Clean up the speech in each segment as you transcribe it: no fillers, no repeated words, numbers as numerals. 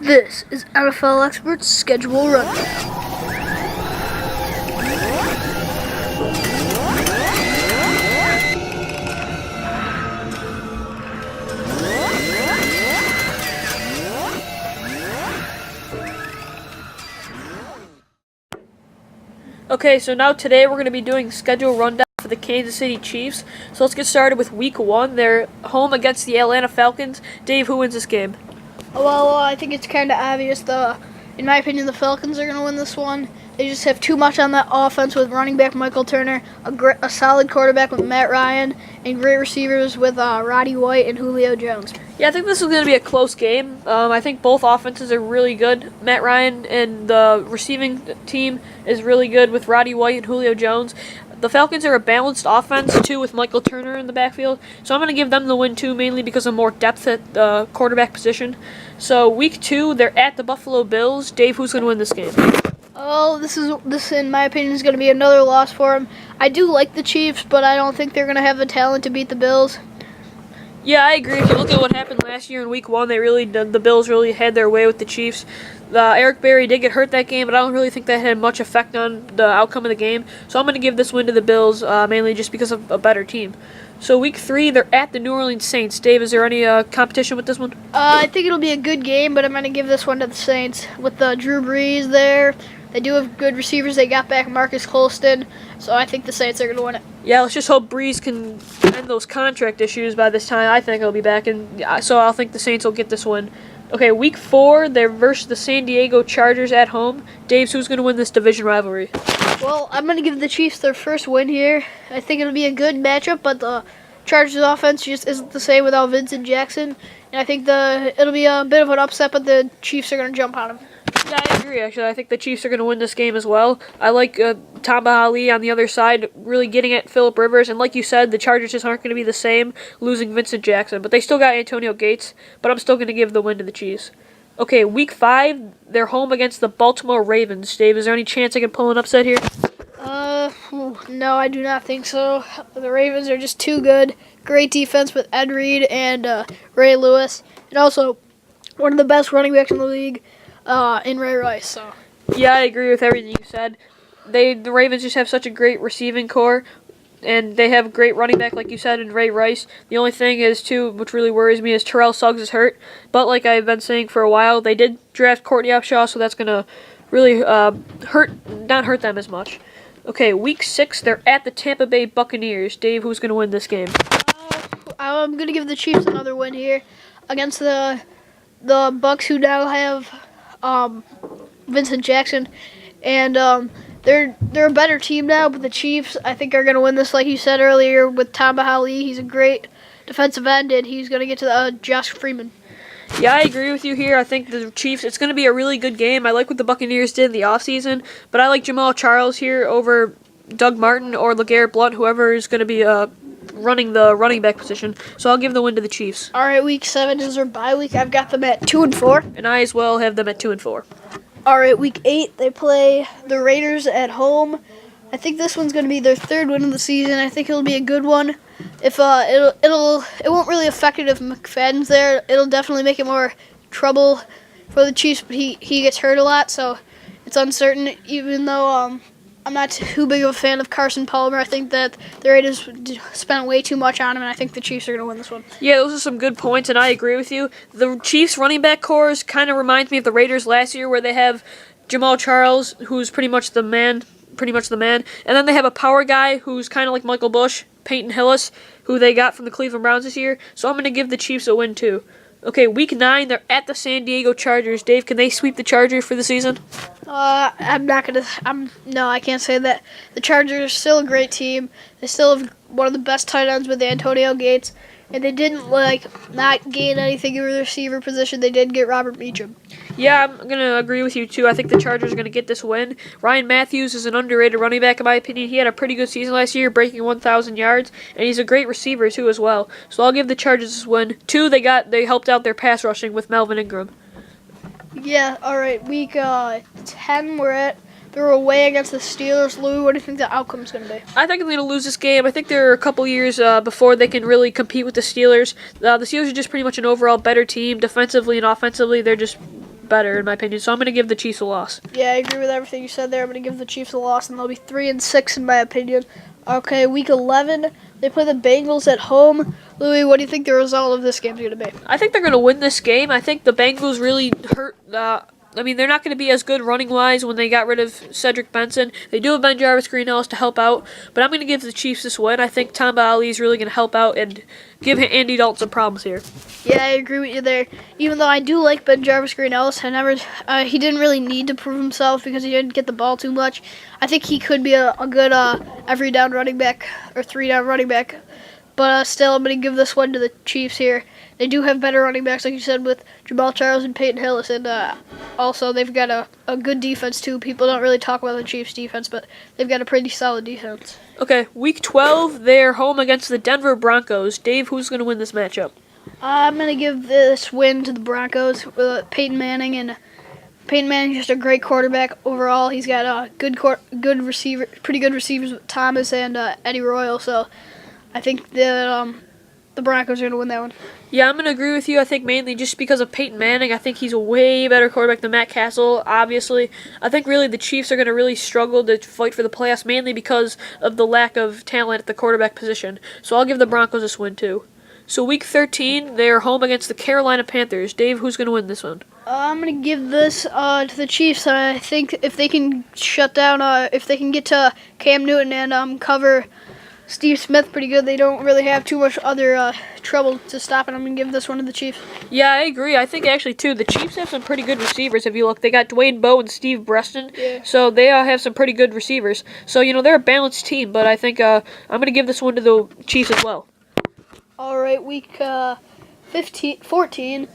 This is NFL Experts Schedule Rundown. Okay, so now today we're going to be doing schedule rundown for the Kansas City Chiefs. So let's get started with Week 1. They're home against the Atlanta Falcons. Dave, who wins this game? Well, I think it's kind of obvious. In my opinion, the Falcons are going to win this one. They just have too much on that offense with running back Michael Turner, a solid quarterback with Matt Ryan, and great receivers with Roddy White and Julio Jones. Yeah, I think this is going to be a close game. I think both offenses are really good. Matt Ryan and the receiving team is really good with Roddy White and Julio Jones. The Falcons are a balanced offense, too, with Michael Turner in the backfield. So I'm going to give them the win, too, mainly because of more depth at the quarterback position. So Week 2, they're at the Buffalo Bills. Dave, who's going to win this game? Oh, this in my opinion is going to be another loss for them. I do like the Chiefs, but I don't think they're going to have the talent to beat the Bills. Yeah, I agree. If you look at what happened last year in Week 1, the Bills really had their way with the Chiefs. Eric Berry did get hurt that game, but I don't really think that had much effect on the outcome of the game. So I'm going to give this win to the Bills, mainly just because of a better team. So Week 3, they're at the New Orleans Saints. Dave, is there any competition with this one? I think it'll be a good game, but I'm going to give this one to the Saints. With Drew Brees there, they do have good receivers. They got back Marcus Colston, so I think the Saints are going to win it. Yeah, let's just hope Brees can end those contract issues by this time. I think he'll be back, and so I'll think the Saints will get this win. Okay, Week 4, they're versus the San Diego Chargers at home. Dave, who's going to win this division rivalry? Well, I'm going to give the Chiefs their first win here. I think it'll be a good matchup, but the Chargers offense just isn't the same without Vincent Jackson. And I think it'll be a bit of an upset, but the Chiefs are going to jump on him. Yeah, I agree, actually. I think the Chiefs are going to win this game as well. I like Tamba Ali on the other side really getting at Phillip Rivers. And like you said, the Chargers just aren't going to be the same losing Vincent Jackson. But they still got Antonio Gates. But I'm still going to give the win to the Chiefs. Okay, Week 5, they're home against the Baltimore Ravens. Dave, is there any chance I can pull an upset here? No, I do not think so. The Ravens are just too good. Great defense with Ed Reed and Ray Lewis. And also one of the best running backs in the league. In Ray Rice. So yeah, I agree with everything you said. The Ravens just have such a great receiving core, and they have a great running back, like you said, in Ray Rice. The only thing is, too, which really worries me, is Terrell Suggs is hurt. But like I've been saying for a while, they did draft Courtney Upshaw, so that's gonna really not hurt them as much. Okay, Week 6, they're at the Tampa Bay Buccaneers. Dave, who's gonna win this game? I'm gonna give the Chiefs another win here against the Bucs, who now have Vincent Jackson, and they're a better team now. But the Chiefs, I think, are going to win this, like you said earlier, with Tamba Ali. He's a great defensive end, and he's going to get to Josh Freeman. Yeah, I agree with you here. I think the Chiefs, it's going to be a really good game. I like what the Buccaneers did in the offseason, but I like Jamal Charles here over Doug Martin or LeGarrette Blount, whoever is going to be running the running back position. So I'll give the win to the Chiefs. All right, Week 7 is their bye week. I've got them at 2-4. And I as well have them at 2-4. All right, Week 8, they play the Raiders at home. I think this one's going to be their third win of the season. I think it'll be a good one. If it won't really affect it if McFadden's there. It'll definitely make it more trouble for the Chiefs, but he gets hurt a lot, so it's uncertain. Even though I'm not too big of a fan of Carson Palmer, I think that the Raiders spent way too much on him, and I think the Chiefs are going to win this one. Yeah, those are some good points, and I agree with you. The Chiefs' running back core kind of reminds me of the Raiders last year, where they have Jamal Charles, who's pretty much the man, and then they have a power guy who's kind of like Michael Bush, Peyton Hillis, who they got from the Cleveland Browns this year. So I'm going to give the Chiefs a win too. Okay, Week 9, they're at the San Diego Chargers. Dave, can they sweep the Chargers for the season? No, I can't say that. The Chargers are still a great team. They still have one of the best tight ends with Antonio Gates, and they didn't not gain anything in the receiver position. They did get Robert Meacham. Yeah, I'm going to agree with you too. I think the Chargers are going to get this win. Ryan Matthews is an underrated running back in my opinion. He had a pretty good season last year, breaking 1,000 yards, and he's a great receiver too as well. So I'll give the Chargers this win. 2, they helped out their pass rushing with Melvin Ingram. Yeah, all right. Week 10, they're away against the Steelers. Lou, what do you think the outcome's going to be? I think I'm going to lose this game. I think there are a couple years before they can really compete with the Steelers. The Steelers are just pretty much an overall better team. Defensively and offensively, they're just better in my opinion. So I'm going to give the Chiefs a loss. Yeah, I agree with everything you said there. I'm going to give the Chiefs a loss, and they'll be 3-6 in my opinion. Okay, week 11, they play the Bengals at home. Louis, what do you think the result of this game is going to be? I think they're going to win this game. I think the Bengals really hurt. They're not going to be as good running-wise when they got rid of Cedric Benson. They do have Ben Jarvis Greenhouse to help out, but I'm going to give the Chiefs this win. I think Tamba Ali is really going to help out and give Andy Dalton some problems here. Yeah, I agree with you there. Even though I do like Ben Jarvis Greenhouse, he didn't really need to prove himself because he didn't get the ball too much. I think he could be a good every down running back or 3-down running back. But still, I'm going to give this one to the Chiefs here. They do have better running backs, like you said, with Jamal Charles and Peyton Hillis. And also, they've got a good defense, too. People don't really talk about the Chiefs' defense, but they've got a pretty solid defense. Okay, Week 12, they're home against the Denver Broncos. Dave, who's going to win this matchup? I'm going to give this win to the Broncos with Peyton Manning. And Peyton Manning's just a great quarterback overall. He's got good receiver, pretty good receivers with Thomas and Eddie Royal. So I think the Broncos are going to win that one. Yeah, I'm going to agree with you. I think mainly just because of Peyton Manning. I think he's a way better quarterback than Matt Castle, obviously. I think really the Chiefs are going to really struggle to fight for the playoffs, mainly because of the lack of talent at the quarterback position. So I'll give the Broncos this win, too. So Week 13, they're home against the Carolina Panthers. Dave, who's going to win this one? I'm going to give this to the Chiefs. I think if they can if they can get to Cam Newton and cover Steve Smith pretty good, they don't really have too much other trouble to stop it. I'm going to give this one to the Chiefs. Yeah, I agree. I think actually, too, the Chiefs have some pretty good receivers. If you look, they got Dwayne Bowe and Steve Breston. Yeah. So they have some pretty good receivers. So, they're a balanced team, but I think I'm going to give this one to the Chiefs as well. All right, week 14,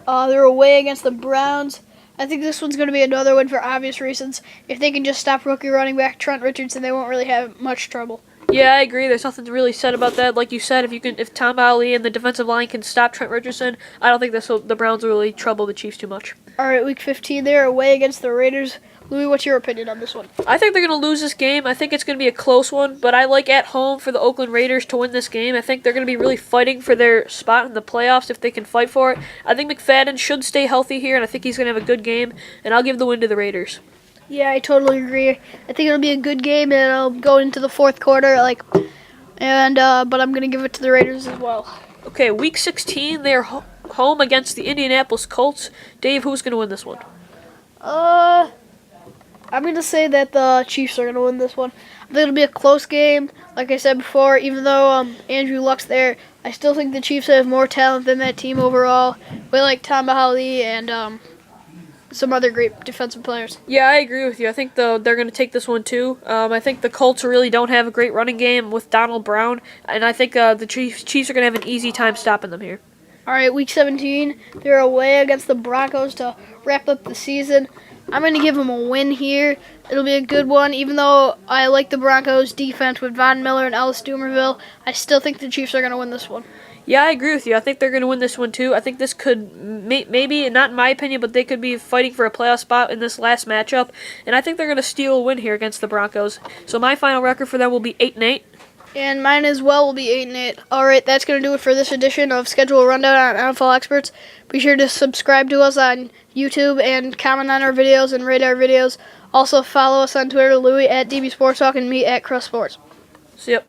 they're away against the Browns. I think this one's going to be another one for obvious reasons. If they can just stop rookie running back Trent Richardson, they won't really have much trouble. Yeah, I agree. There's nothing really said about that. Like you said, if Tom Ali and the defensive line can stop Trent Richardson, I don't think the Browns will really trouble the Chiefs too much. All right, week 15, they're away against the Raiders. Louis, what's your opinion on this one? I think they're going to lose this game. I think it's going to be a close one, but I like at home for the Oakland Raiders to win this game. I think they're going to be really fighting for their spot in the playoffs if they can fight for it. I think McFadden should stay healthy here, and I think he's going to have a good game, and I'll give the win to the Raiders. Yeah, I totally agree. I think it'll be a good game, and it'll go into the fourth quarter. But I'm going to give it to the Raiders as well. Okay, Week 16, they're home against the Indianapolis Colts. Dave, who's going to win this one? I'm going to say that the Chiefs are going to win this one. I think it'll be a close game. Like I said before, even though Andrew Luck's there, I still think the Chiefs have more talent than that team overall. We like Tamba Ali and some other great defensive players. Yeah, I agree with you. I think they're going to take this one too. I think the Colts really don't have a great running game with Donald Brown, and I think the Chiefs are going to have an easy time stopping them here. All right, Week 17, they're away against the Broncos to wrap up the season. I'm going to give them a win here. It'll be a good one. Even though I like the Broncos' defense with Von Miller and Ellis Dumervil, I still think the Chiefs are going to win this one. Yeah, I agree with you. I think they're going to win this one too. I think this could, maybe, not in my opinion, but they could be fighting for a playoff spot in this last matchup. And I think they're going to steal a win here against the Broncos. So my final record for them will be 8-8. And mine as well will be 8-8. All right, that's going to do it for this edition of Schedule Rundown on NFL Experts. Be sure to subscribe to us on YouTube and comment on our videos and rate our videos. Also follow us on Twitter, Louis at DB Sports Talk and me at Crust Sports. See ya.